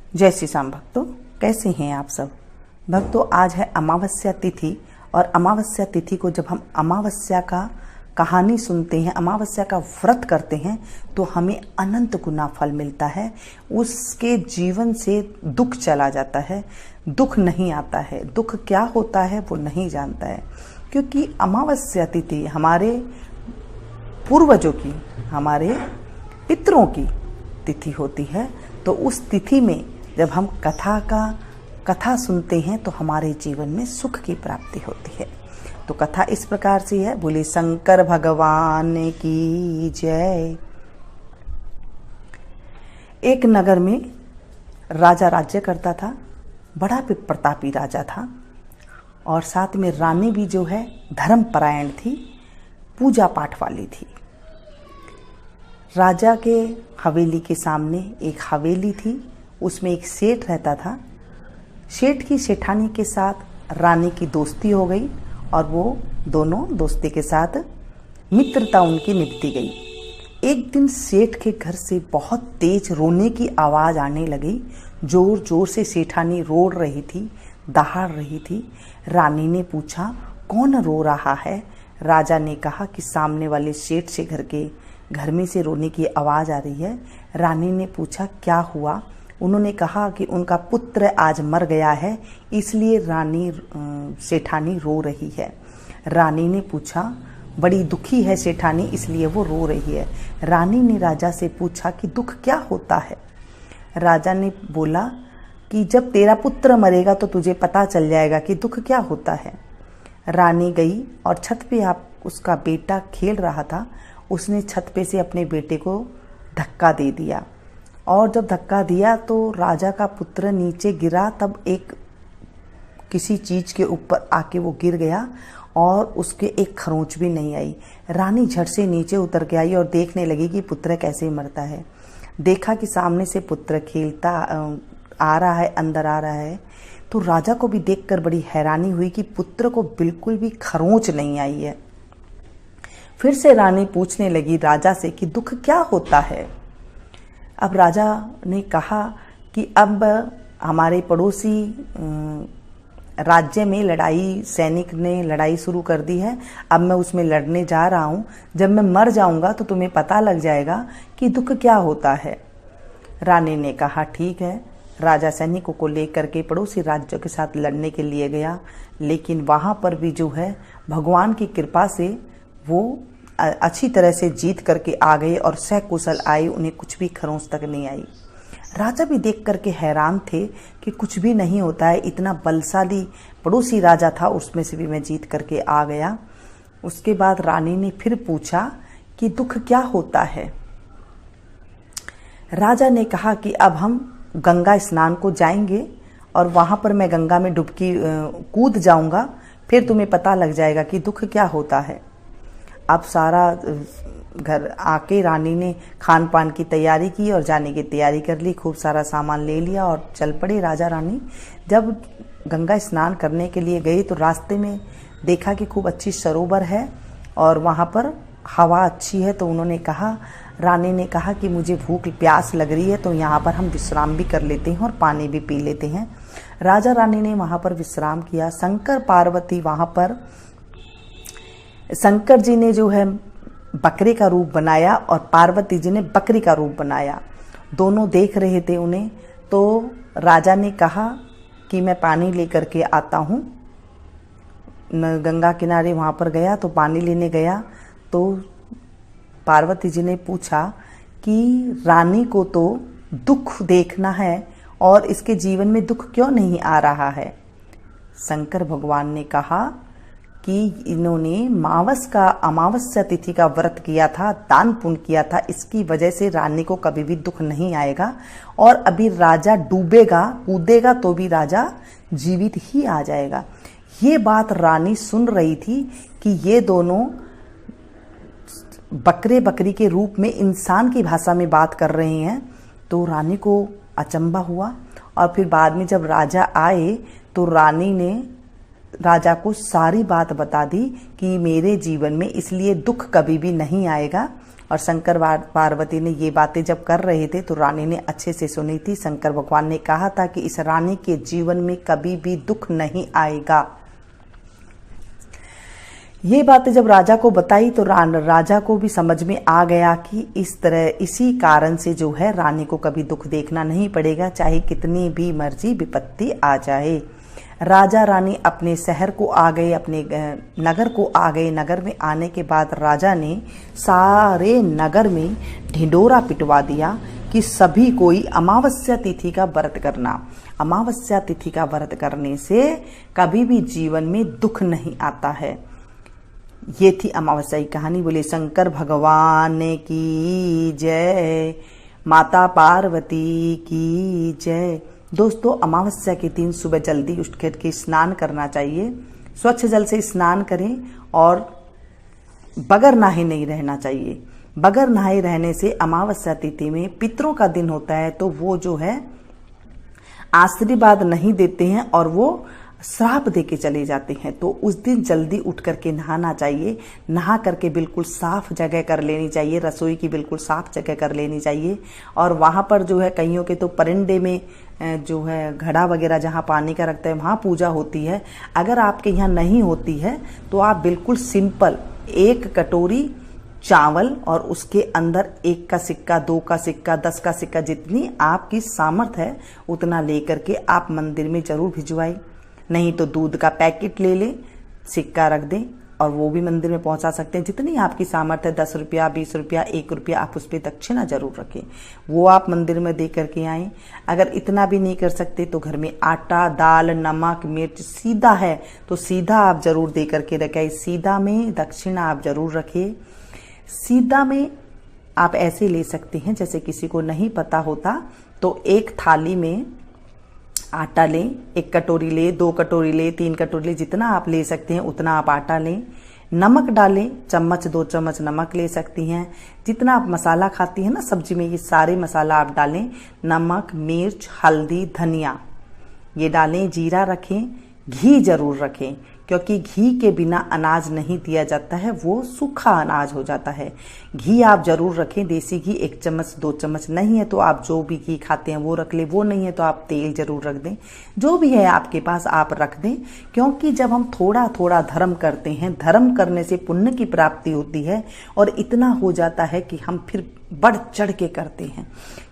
जय श्री राम भक्तों, कैसे हैं आप सब भक्तों। आज है अमावस्या तिथि और अमावस्या तिथि को जब हम अमावस्या का कहानी सुनते हैं, अमावस्या का व्रत करते हैं तो हमें अनंत गुना फल मिलता है। उसके जीवन से दुख चला जाता है, दुख नहीं आता है। दुख क्या होता है वो नहीं जानता है, क्योंकि अमावस्या तिथि हमारे पूर्वजों की, हमारे पितरों की तिथि होती है। तो उस तिथि में जब हम कथा सुनते हैं तो हमारे जीवन में सुख की प्राप्ति होती है। तो कथा इस प्रकार से है। बोले शंकर भगवान की जय। एक नगर में राजा राज्य करता था, बड़ा प्रतापी राजा था और साथ में रानी भी जो है धर्मपरायण थी, पूजा पाठ वाली थी। राजा के हवेली के सामने एक हवेली थी, उसमें एक सेठ रहता था। सेठ की सेठानी के साथ रानी की दोस्ती हो गई और वो दोनों दोस्ती के साथ मित्रता उनकी निभती गई। एक दिन सेठ के घर से बहुत तेज रोने की आवाज़ आने लगी। जोर जोर से सेठानी रो रही थी, दहाड़ रही थी। रानी ने पूछा, कौन रो रहा है? राजा ने कहा कि सामने वाले सेठ से घर में से रोने की आवाज़ आ रही है। रानी ने पूछा, क्या हुआ? उन्होंने कहा कि उनका पुत्र आज मर गया है, इसलिए सेठानी रो रही है। रानी ने पूछा, बड़ी दुखी है सेठानी, इसलिए वो रो रही है। रानी ने राजा से पूछा कि दुख क्या होता है? राजा ने बोला कि जब तेरा पुत्र मरेगा तो तुझे पता चल जाएगा कि दुख क्या होता है। रानी गई और छत पे उसका बेटा खेल रहा था, उसने छत पे से अपने बेटे को धक्का दे दिया और जब धक्का दिया तो राजा का पुत्र नीचे गिरा। तब किसी चीज के ऊपर आके वो गिर गया और उसके एक खरोंच भी नहीं आई। रानी झट से नीचे उतर के आई और देखने लगी कि पुत्र कैसे मरता है। देखा कि सामने से पुत्र खेलता आ रहा है, अंदर आ रहा है। तो राजा को भी देखकर बड़ी हैरानी हुई कि पुत्र को बिल्कुल भी खरोंच नहीं आई है। फिर से रानी पूछने लगी राजा से कि दुख क्या होता है? अब राजा ने कहा कि अब हमारे पड़ोसी राज्य में सैनिक ने लड़ाई शुरू कर दी है। अब मैं उसमें लड़ने जा रहा हूँ। जब मैं मर जाऊंगा तो तुम्हें पता लग जाएगा कि दुख क्या होता है। रानी ने कहा ठीक है। राजा सैनिकों को लेकर के पड़ोसी राज्यों के साथ लड़ने के लिए गया, लेकिन वहाँ पर भी जो है भगवान की कृपा से वो अच्छी तरह से जीत करके आ गए और सकुशल आए। उन्हें कुछ भी खरोंच तक नहीं आई। राजा भी देख करके हैरान थे कि कुछ भी नहीं होता है, इतना बलशाली पड़ोसी राजा था, उसमें से भी मैं जीत करके आ गया। उसके बाद रानी ने फिर पूछा कि दुख क्या होता है? राजा ने कहा कि अब हम गंगा स्नान को जाएंगे और वहाँ पर मैं गंगा में डुबकी कूद जाऊंगा, फिर तुम्हें पता लग जाएगा कि दुख क्या होता है। अब सारा घर आके रानी ने खान पान की तैयारी की और जाने की तैयारी कर ली। खूब सारा सामान ले लिया और चल पड़े राजा रानी। जब गंगा स्नान करने के लिए गई तो रास्ते में देखा कि खूब अच्छी सरोवर है और वहाँ पर हवा अच्छी है। तो उन्होंने कहा, रानी ने कहा कि मुझे भूख प्यास लग रही है, तो यहाँ पर हम विश्राम भी कर लेते हैं और पानी भी पी लेते हैं। राजा रानी ने वहाँ पर विश्राम किया। शंकर पार्वती वहाँ पर, शंकर जी ने जो है बकरे का रूप बनाया और पार्वती जी ने बकरी का रूप बनाया। दोनों देख रहे थे उन्हें। तो राजा ने कहा कि मैं पानी लेकर के आता हूँ। गंगा किनारे वहाँ पर गया तो पानी लेने गया तो पार्वती जी ने पूछा कि रानी को तो दुख देखना है और इसके जीवन में दुख क्यों नहीं आ रहा है? शंकर भगवान ने कहा कि इन्होंने अमावस्या तिथि का व्रत किया था, दान पुण्य किया था, इसकी वजह से रानी को कभी भी दुख नहीं आएगा और अभी राजा डूबेगा कूदेगा तो भी राजा जीवित ही आ जाएगा। ये बात रानी सुन रही थी कि ये दोनों बकरी के रूप में इंसान की भाषा में बात कर रहे हैं। तो रानी को अचंभा हुआ और फिर बाद में जब राजा आए तो रानी ने राजा को सारी बात बता दी कि मेरे जीवन में इसलिए दुख कभी भी नहीं आएगा और शंकर पार्वती ने ये बातें जब कर रहे थे तो रानी ने अच्छे से सुनी थी। शंकर भगवान ने कहा था कि इस रानी के जीवन में कभी भी दुख नहीं आएगा। ये बातें जब राजा को बताई तो राजा को भी समझ में आ गया कि इस तरह इसी कारण से जो है रानी को कभी दुख देखना नहीं पड़ेगा, चाहे कितनी भी मर्जी विपत्ति आ जाए। राजा रानी अपने शहर को आ गए, अपने नगर को आ गए। नगर में आने के बाद राजा ने सारे नगर में ढिंडोरा पिटवा दिया कि सभी कोई अमावस्या तिथि का व्रत करना। अमावस्या तिथि का व्रत करने से कभी भी जीवन में दुख नहीं आता है। ये थी अमावस्या की कहानी। बोले शंकर भगवान की जय, माता पार्वती की जय। दोस्तों, अमावस्या के दिन सुबह जल्दी उठ करके स्नान करना चाहिए। स्वच्छ जल से स्नान करें और बगैर नहाए नहीं रहना चाहिए। बगैर नहाए रहने से अमावस्या तिथि में पितरों का दिन होता है, तो वो जो है आशीर्वाद नहीं देते हैं और वो श्राप दे के चले जाते हैं। तो उस दिन जल्दी उठ करके नहाना चाहिए। नहा करके बिल्कुल साफ जगह कर लेनी चाहिए, रसोई की बिल्कुल साफ जगह कर लेनी चाहिए। और वहाँ पर जो है कईयों के तो परिंदे में जो है घड़ा वगैरह जहाँ पानी का रखते हैं वहाँ पूजा होती है। अगर आपके यहाँ नहीं होती है तो आप बिल्कुल सिंपल 1 कटोरी चावल और उसके अंदर 1 का सिक्का, 2 का सिक्का, 10 का सिक्का, जितनी आपकी सामर्थ है उतना लेकर के आप मंदिर में जरूर भिजवाएं। नहीं तो दूध का पैकेट ले लें, सिक्का रख दें और वो भी मंदिर में पहुंचा सकते हैं। जितनी आपकी सामर्थ्य है, 10 रुपया, 20 रुपया, 1 रुपया, आप उस पर दक्षिणा जरूर रखें। वो आप मंदिर में दे करके आएँ। अगर इतना भी नहीं कर सकते तो घर में आटा, दाल, नमक, मिर्च सीधा है तो सीधा आप जरूर दे करके रखें। सीधा में दक्षिणा आप जरूर रखें। सीधा में आप ऐसे ले सकते हैं, जैसे किसी को नहीं पता होता तो एक थाली में आटा लें, 1 कटोरी ले, 2 कटोरी ले, 3 कटोरी ले, जितना आप ले सकते हैं उतना आप आटा लें। नमक डालें, चम्मच 2 चम्मच नमक ले सकती हैं। जितना आप मसाला खाती हैं ना सब्जी में, ये सारे मसाला आप डालें। नमक, मिर्च, हल्दी, धनिया ये डालें। जीरा रखें। घी जरूर रखें, क्योंकि घी के बिना अनाज नहीं दिया जाता है, वो सूखा अनाज हो जाता है। घी आप जरूर रखें। देसी घी 1 चम्मच, 2 चम्मच, नहीं है तो आप जो भी घी खाते हैं वो रख लें। वो नहीं है तो आप तेल जरूर रख दें। जो भी है आपके पास आप रख दें, क्योंकि जब हम थोड़ा थोड़ा धर्म करते हैं, धर्म करने से पुण्य की प्राप्ति होती है और इतना हो जाता है कि हम फिर बढ़ चढ़ के करते हैं,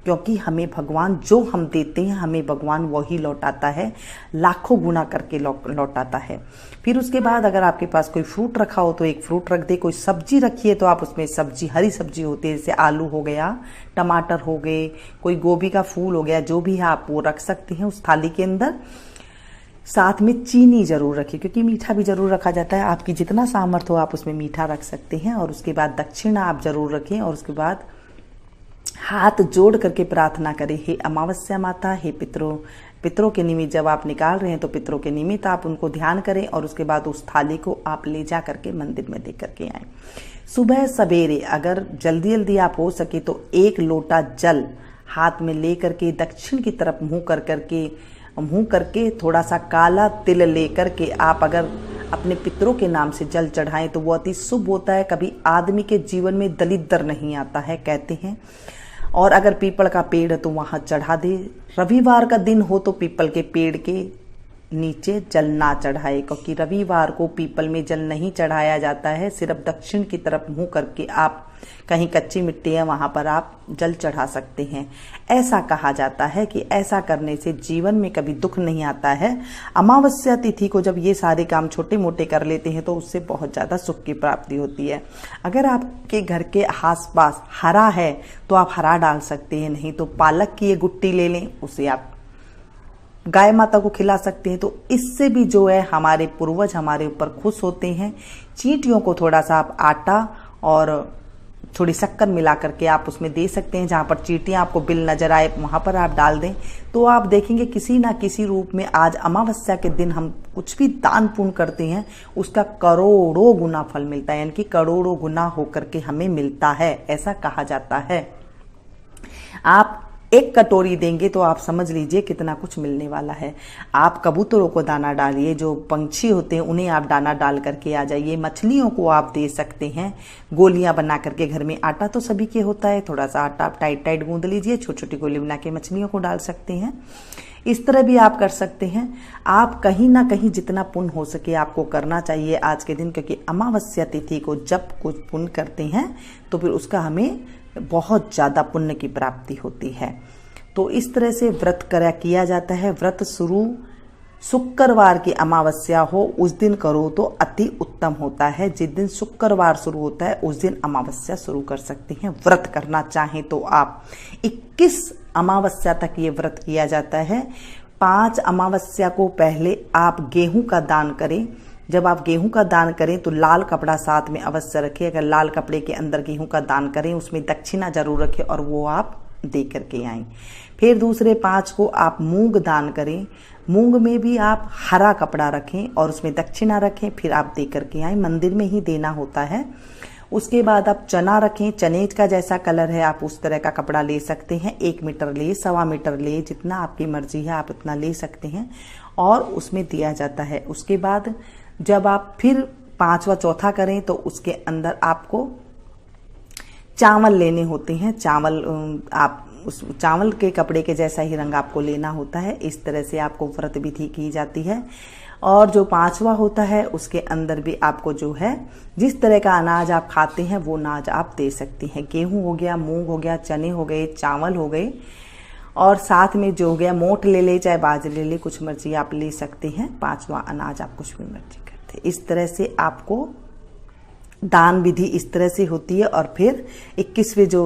क्योंकि हमें भगवान जो हम देते हैं हमें भगवान वही लौटाता है, लाखों गुना करके लौटाता है। फिर उसके बाद अगर आपके पास कोई फ्रूट रखा हो तो 1 फ्रूट रख दे। कोई सब्जी रखी है तो आप उसमें सब्जी, हरी सब्जी होती है, जैसे आलू हो गया, टमाटर हो गए, कोई गोभी का फूल हो गया, जो भी है आप वो रख सकते हैं उस थाली के अंदर। साथ में चीनी जरूर रखें, क्योंकि मीठा भी जरूर रखा जाता है। आपकी जितना सामर्थ्य हो आप उसमें मीठा रख सकते हैं। और उसके बाद दक्षिणा आप जरूर रखें। और उसके बाद हाथ जोड़ करके प्रार्थना करें, हे अमावस्या माता, हे पितरों के निमित्त जब आप निकाल रहे हैं तो पितरों के निमित्त आप उनको ध्यान करें। और उसके बाद उस थाली को आप ले जा करके मंदिर में दे करके आए। सुबह सवेरे अगर जल्दी जल्दी आप हो सके तो 1 लोटा जल हाथ में ले करके दक्षिण की तरफ मुंह करके थोड़ा सा काला तिल ले करके आप अगर अपने पितरों के नाम से जल चढ़ाएं तो वो अति शुभ होता है। कभी आदमी के जीवन में दलिद्र नहीं आता है, कहते हैं। और अगर पीपल का पेड़ है तो वहां चढ़ा दे। रविवार का दिन हो तो पीपल के पेड़ के नीचे जल ना चढ़ाए, क्योंकि रविवार को पीपल में जल नहीं चढ़ाया जाता है। सिर्फ दक्षिण की तरफ मुंह करके आप, कहीं कच्ची मिट्टी है वहां पर आप जल चढ़ा सकते हैं। ऐसा कहा जाता है कि ऐसा करने से जीवन में कभी दुख नहीं आता है। अमावस्या तिथि को जब ये सारे काम छोटे मोटे कर लेते हैं तो उससे बहुत ज्यादा सुख की प्राप्ति होती है। अगर आपके घर के आसपास हरा है तो आप हरा डाल सकते हैं, नहीं तो पालक की ये गुट्टी ले लें, उसे आप गाय माता को खिला सकते हैं। तो इससे भी जो है हमारे पूर्वज हमारे ऊपर खुश होते हैं। चींटियों को थोड़ा सा आप आटा और थोड़ी शक्कर मिला करके आप उसमें दे सकते हैं। जहाँ पर चींटियाँ आपको बिल नजर आए वहाँ पर आप डाल दें, तो आप देखेंगे किसी ना किसी रूप में आज अमावस्या के दिन हम कुछ भी दान पुण्य करते हैं उसका करोड़ों गुना फल मिलता है, यानी कि करोड़ों गुना होकर के हमें मिलता है, ऐसा कहा जाता है। आप एक कटोरी देंगे तो आप समझ लीजिए कितना कुछ मिलने वाला है। आप कबूतरों को दाना डालिए, जो पंछी होते हैं उन्हें आप दाना डाल करके आ जाइए। मछलियों को आप दे सकते हैं गोलियां बना करके। घर में आटा तो सभी के होता है, थोड़ा सा आटा आप टाइट टाइट गूंद लीजिए, छोटी छोटी गोली बना के मछलियों को डाल सकते हैं। इस तरह भी आप कर सकते हैं। आप कहीं ना कहीं जितना पुण्य हो सके आपको करना चाहिए आज के दिन, क्योंकि अमावस्या तिथि को जब कुछ पुण्य करते हैं तो फिर उसका हमें बहुत ज़्यादा पुण्य की प्राप्ति होती है। तो इस तरह से व्रत किया जाता है। व्रत शुरू शुक्रवार की अमावस्या हो उस दिन करो तो अति उत्तम होता है। जिस दिन शुक्रवार शुरू होता है उस दिन अमावस्या शुरू कर सकते हैं। व्रत करना चाहें तो आप 21 अमावस्या तक ये व्रत किया जाता है। 5 अमावस्या को पहले आप गेहूं का दान करें। जब आप गेहूं का दान करें तो लाल कपड़ा साथ में अवश्य रखें। अगर लाल कपड़े के अंदर गेहूं का दान करें उसमें दक्षिणा जरूर रखें और वो आप दे करके आएं। फिर दूसरे 5 को आप मूंग दान करें। मूंग में भी आप हरा कपड़ा रखें और उसमें दक्षिणा रखें, फिर आप दे करके आएं। मंदिर में ही देना होता है। उसके बाद आप चना रखें। चने का जैसा कलर है आप उस तरह का कपड़ा ले सकते हैं। 1 मीटर ले, 1.25 मीटर ले, जितना आपकी मर्जी है आप उतना ले सकते हैं और उसमें दिया जाता है। उसके बाद जब आप फिर 5वां चौथा करें तो उसके अंदर आपको चावल लेने होते हैं। चावल आप उस चावल के कपड़े के जैसा ही रंग आपको लेना होता है। इस तरह से आपको व्रत विधि की जाती है। और जो 5वां होता है उसके अंदर भी आपको जो है जिस तरह का अनाज आप खाते हैं वो अनाज आप दे सकते हैं। गेहूं हो गया, मूंग हो गया, चने हो गए, चावल हो गए और साथ में जो हो गया मोट ले ले चाहे बाजरे ले ले, कुछ मर्जी आप ले सकते हैं। 5वां अनाज आप कुछ भी मर्जी करते। इस तरह से आपको दान विधि इस तरह से होती है। और फिर 21वें जो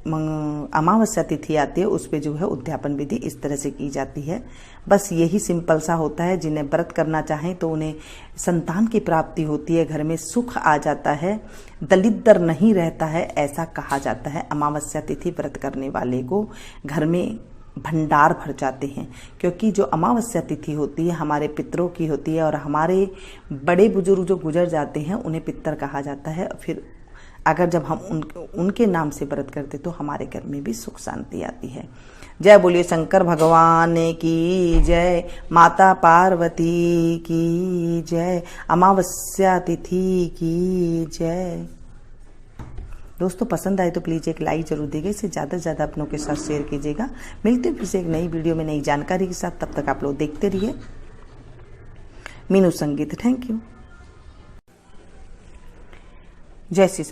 अमावस्या तिथि आती है उस पे जो है उद्यापन विधि इस तरह से की जाती है। बस यही सिंपल सा होता है। जिन्हें व्रत करना चाहें तो उन्हें संतान की प्राप्ति होती है, घर में सुख आ जाता है, दलिद्र नहीं रहता है, ऐसा कहा जाता है। अमावस्या तिथि व्रत करने वाले को घर में भंडार भर जाते हैं, क्योंकि जो अमावस्या तिथि होती है हमारे पितरों की होती है और हमारे बड़े बुजुर्ग जो गुजर जाते हैं उन्हें पितर कहा जाता है। फिर अगर जब हम उनके नाम से व्रत करते तो हमारे घर में भी सुख शांति आती है। जय बोलिए शंकर भगवान की जय, माता पार्वती की जय, अमावस्या तिथि की जय। दोस्तों पसंद आए तो प्लीज़ एक लाइक जरूर दीजिएगा। इसे ज़्यादा से ज़्यादा अपनों के साथ शेयर कीजिएगा। मिलते हैं फिर से एक नई वीडियो में नई जानकारी के साथ। तब तक आप लोग देखते रहिए मीनू संगीत। Thank you. जय श्री राम।